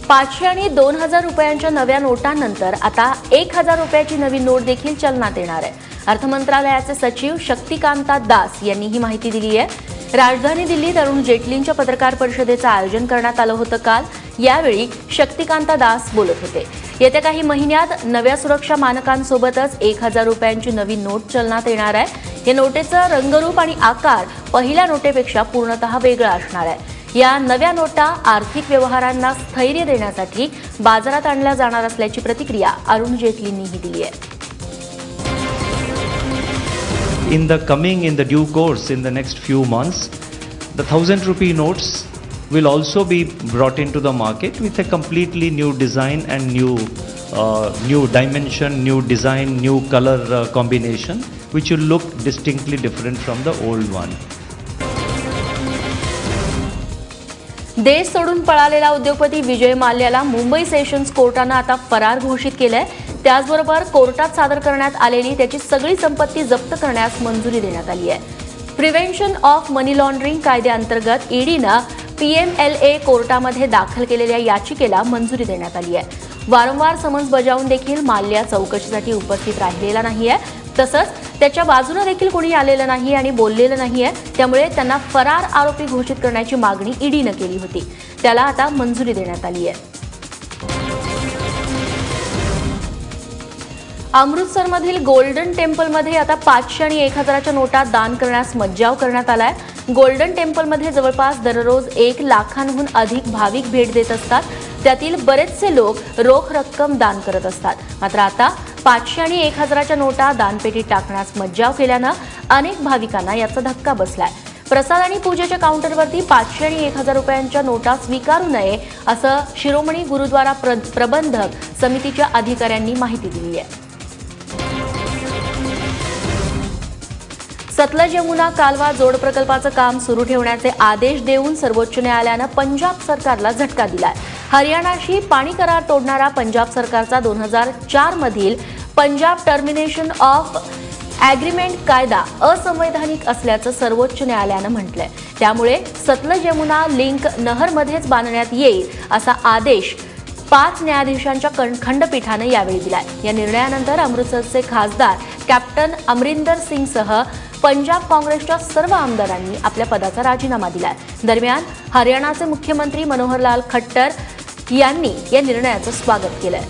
500 आणि 2000 रुपयांच्या नव्या नोटांनंतर आता 1000 रुपयाची नवी नोट देखील चलनात येणार आहे। अर्थ मंत्रालयाचे सचिव शक्तिकांता दास यांनी ही माहिती दिली आहे। राजधानी दिल्लीत अरुण जेटलींच्या पत्रकार परिषदेचं आयोजन करण्यात आलं होतं काल। यावेळी शक्तिकांता दास बोलत होते। येत्या काही महिन्यात नव्या सुरक्षा मानकांसोबतच 1000 रुपयांची नवी नोट चलनात येणार आहे। या नोटेचं रंगरूप आणि आकार पहिल्या नोटेपेक्षा पूर्णतः वेगळा असणार आहे। या नव्या नोटा आर्थिक व्यवहारांना स्थैर्य देण्यासाठी बाजारात आणल्या जाणार असल्याची प्रतिक्रिया अरुण जेटलींनीही दिली आहे। In the due course, in the next few months, the 1000 rupee notes will also be brought into the market with a completely new design and new dimension, new design, new color combination, which will look distinctly different from the old one. देश सोडून पळालेला उद्योगपती विजय माल्याला Mumbai sessions कोर्टानं आता फरार घोषित केलंय। त्याचबरोबर कोर्टात सादर करण्यात आलेली त्याची सगळी संपत्ती जप्त करण्यास मंजुरी देण्यात आली आहे। प्रिव्हेन्शन ऑफ मनी लॉन्ड्रिंग कायद्याअंतर्गत ईडीनं पीएमएलए कोर्टामध्ये दाखल केलेल्या याचिकेला मंजुरी देण्यात आली आहे। वारंवार समन्स बजावून देखील माल्या चौकशीसाठी उपस्थित राहिलेला नाहीये, तसंच त्याच्या बाजूने देखील कोणी आलेलं नाही आणि बोललेलं नाहीये। त्यामुळे त्यांना फरार आरोपी घोषित करण्याची मागणी ईडीनं केली होती, त्याला आता मंजुरी देण्यात आली आहे। अमृतसरमधील गोल्डन टेम्पलमध्ये आता 500 आणि 1000च्या नोटा दान करण्यास मज्जाव करण्यात आलाय। गोल्डन टेम्पलमध्ये जवळपास दररोज 1 लाखांहून अधिक भाविक भेट देत असतात। त्यातील बरेचसे लोक रोख रक्कम दान करत असतात। मात्र आता 500 आणि 1000च्या नोटा दानपेटीत टाकण्यास मज्जाव केल्यानं अनेक भाविकांना याचा धक्का बसलाय। प्रसाद आणि पूजेच्या काउंटरवरती 500 आणि 1000 रुपयांच्या नोटा स्वीकारू नये असं शिरोमणी गुरुद्वारा प्रबंधक समितीच्या अधिकाऱ्यांनी माहिती दिली आहे। सतलज यमुना कालवा जोड प्रकल्पाचं काम सुरू ठेवण्याचे आदेश देऊन सर्वोच्च न्यायालयानं पंजाब सरकारला झटका दिलाय। हरियाणाशी पाणी करार तोडणारा पंजाब सरकारचा 2004 मधील पंजाब टर्मिनेशन ऑफ ॲग्रीमेंट कायदा असंवैधानिक असल्याचं सर्वोच्च न्यायालयानं म्हटलंय। त्यामुळे सतलज यमुना लिंक नहरमध्येच बांधण्यात येईल असा आदेश 5 न्यायाधीशांच्या खंडपीठानं यावेळी दिलाय। या निर्णयानंतर अमृतसरचे खासदार कॅप्टन अमरिंदर सिंगसह पंजाब काँग्रेसच्या सर्व आमदारांनी आपल्या पदाचा राजीनामा दिलाय। दरम्यान हरियाणाचे मुख्यमंत्री मनोहरलाल खट्टर यांनी या निर्णयाचं स्वागत केलंय।